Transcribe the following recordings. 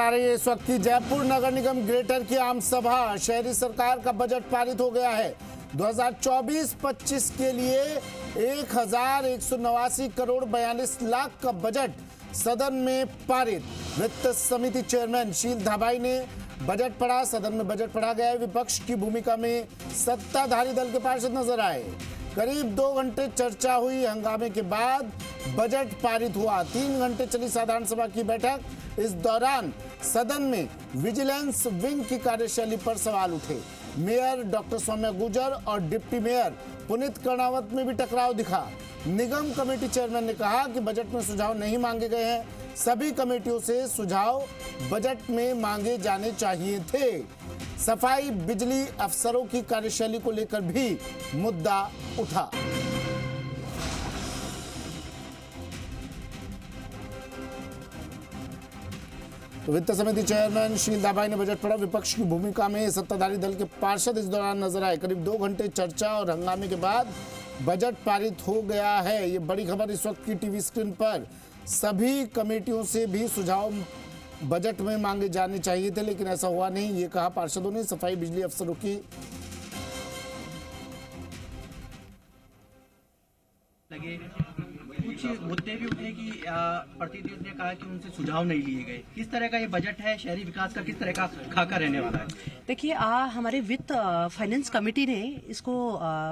आ रही है इस वक्त की जयपुर नगर निगम ग्रेटर की आम सभा। शहरी सरकार का बजट पारित हो गया है। 2024-25 के लिए 1189 करोड़ 42 लाख का बजट सदन में पारित। वित्त समिति चेयरमैन शील धाबाई ने बजट पढ़ा। सदन में बजट पढ़ा गया है। विपक्ष की भूमिका में सत्ताधारी दल के पार्षद नजर आए। करीब 2 घंटे चर्चा हुई। हंगामे के बाद बजट पारित हुआ। 3 घंटे चली साधारण सभा की बैठक। इस दौरान सदन में विजिलेंस विंग की कार्यशैली पर सवाल उठे। मेयर डॉक्टर सौम्या गुर्जर और डिप्टी मेयर पुनीत कर्णावत में भी टकराव दिखा। निगम कमेटी चेयरमैन ने कहा कि बजट में सुझाव नहीं मांगे गए हैं। सभी कमेटियों से सुझाव बजट में मांगे जाने चाहिए थे। सफाई बिजली अफसरों की कार्यशैली को लेकर भी मुद्दा उठा। तो वित्त समिति चेयरमैन शील धाबाई ने बजट पढ़ा। विपक्ष की भूमिका में सत्ताधारी दल के पार्षद इस दौरान नजर आए। करीब 2 घंटे चर्चा और हंगामे के बाद बजट पारित हो गया है। ये बड़ी खबर इस वक्त की टीवी स्क्रीन पर। सभी कमेटियों से भी सुझाव बजट में मांगे जाने चाहिए थे, लेकिन ऐसा हुआ नहीं, ये कहा पार्षदों ने। सफाई बिजली अफसरों की लगे कुछ मुद्दे भी उठे कि प्रतिनिधियों ने कहा कि उनसे सुझाव नहीं लिए गए। किस तरह का ये बजट है, शहरी विकास का किस तरह का खाका रहने वाला है? देखिए, हमारे वित्त फाइनेंस कमेटी ने इसको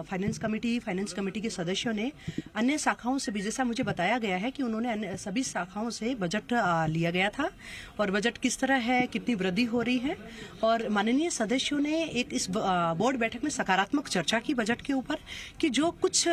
फाइनेंस कमेटी के सदस्यों ने अन्य शाखाओं से भी, जैसा मुझे बताया गया है कि उन्होंने सभी शाखाओं से बजट लिया गया था और बजट किस तरह है, कितनी वृद्धि हो रही है। और माननीय सदस्यों ने एक इस बोर्ड बैठक में सकारात्मक चर्चा की बजट के ऊपर कि जो कुछ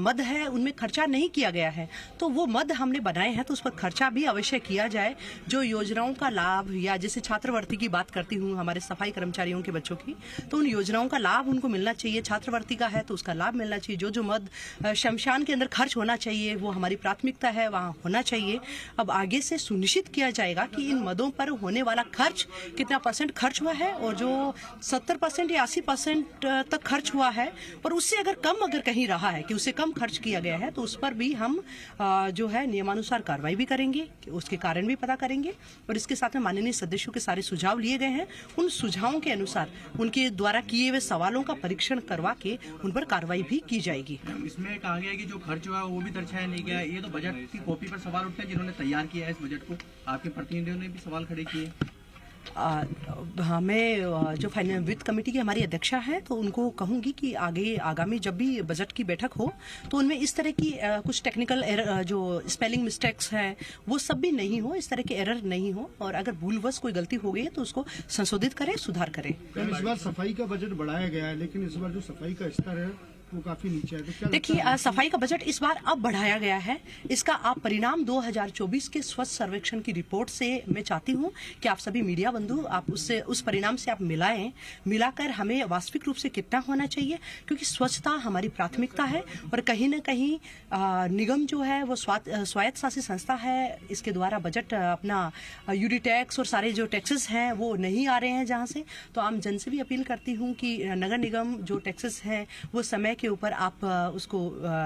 मद है उनमें खर्चा नहीं किया गया है, तो वो मद हमने बनाए हैं तो उस पर खर्चा भी अवश्य किया जाए। जो योजनाओं का लाभ, या जैसे छात्रवृत्ति की बात करती हूँ हमारे सफाई कर्मचारियों के बच्चों की, तो उन योजनाओं का लाभ उनको मिलना चाहिए। छात्रवृत्ति का है तो उसका लाभ मिलना चाहिए। जो मद शमशान के अंदर खर्च होना चाहिए वो हमारी प्राथमिकता है, वहाँ होना चाहिए। अब आगे से सुनिश्चित किया जाएगा कि इन मदों पर होने वाला खर्च कितना % खर्च हुआ है, और जो 70% या 80% तक खर्च हुआ है और उससे अगर कहीं रहा है कि उससे कम खर्च किया गया है, तो उस पर भी हम जो है नियमानुसार कार्रवाई भी करेंगे, उसके कारण भी पता करेंगे। और इसके साथ में माननीय सदस्यों के सारे सुझाव लिए गए हैं। उन सुझावों के अनुसार उनके द्वारा किए हुए सवालों का परीक्षण करवा के उन पर कार्रवाई भी की जाएगी। इसमें कहा गया है कि जो खर्च हुआ वो भी दर्शाया नहीं गया। ये तो बजट की कॉपी पर सवाल उठते हैं जिन्होंने तैयार किया है इस बजट को। आपके प्रतिनिधियों ने भी सवाल खड़े किए। मैं जो वित्त कमेटी की हमारी अध्यक्षा है तो उनको कहूंगी कि आगामी जब भी बजट की बैठक हो तो उनमें इस तरह की कुछ टेक्निकल एरर, जो स्पेलिंग मिस्टेक्स हैं, वो सब भी नहीं हो, इस तरह के एरर नहीं हो। और अगर भूलवश कोई गलती हो गई है तो उसको संशोधित करें, सुधार करें। इस बार सफाई का बजट बढ़ाया गया है, लेकिन इस बार जो सफाई का स्तर है वो काफी नीचे है। तो देखिए, सफाई का बजट इस बार अब बढ़ाया गया है। इसका आप परिणाम 2024 के स्वच्छ सर्वेक्षण की रिपोर्ट से मैं चाहती हूं कि आप सभी मीडिया बंधु आप उस परिणाम से आप मिलाकर हमें वास्तविक रूप से कितना होना चाहिए, क्योंकि स्वच्छता हमारी प्राथमिकता है। और कहीं न कहीं निगम जो है वो स्वायत्त शासी संस्था है। इसके द्वारा बजट अपना यूडी टैक्स और सारे जो टैक्सेस हैं वो नहीं आ रहे हैं जहां से। तो आम जन से भी अपील करती हूँ कि नगर निगम जो टैक्सेस हैं वो समय के ऊपर आप उसको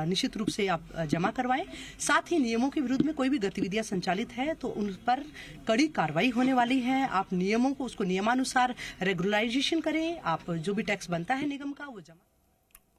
निश्चित रूप से आप जमा करवाएं। साथ ही नियमों के विरुद्ध में कोई भी गतिविधियां संचालित है तो उन पर कड़ी कार्रवाई होने वाली है। आप नियमों को, उसको नियमानुसार रेगुलराइजेशन करें। आप जो भी टैक्स बनता है निगम का वो जमा